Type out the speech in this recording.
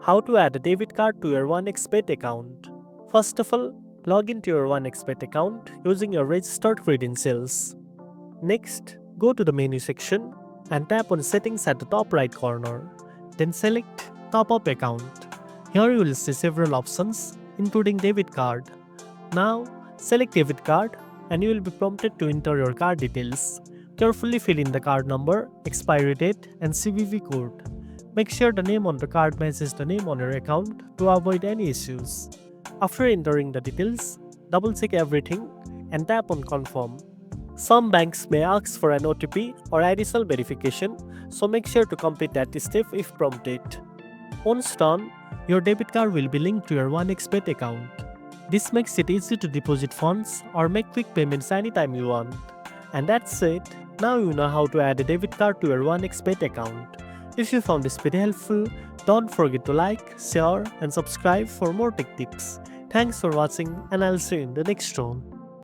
How to add a debit card to your 1xBet account. First of all, log into your 1xBet account using your registered credentials. Next, go to the menu section and tap on Settings at the top right corner. Then select Top Up Account. Here you will see several options, including debit card. Now, select debit card and you will be prompted to enter your card details. Carefully fill in the card number, expiry date, and CVV code. Make sure the name on the card matches the name on your account to avoid any issues. After entering the details, double check everything and tap on Confirm. Some banks may ask for an OTP or additional verification, so make sure to complete that step if prompted. Once done, your debit card will be linked to your 1xBet account. This makes it easy to deposit funds or make quick payments anytime you want. And that's it. Now you know how to add a debit card to your 1xBet account. If you found this video helpful, don't forget to like, share, and subscribe for more tech tips. Thanks for watching, and I'll see you in the next one.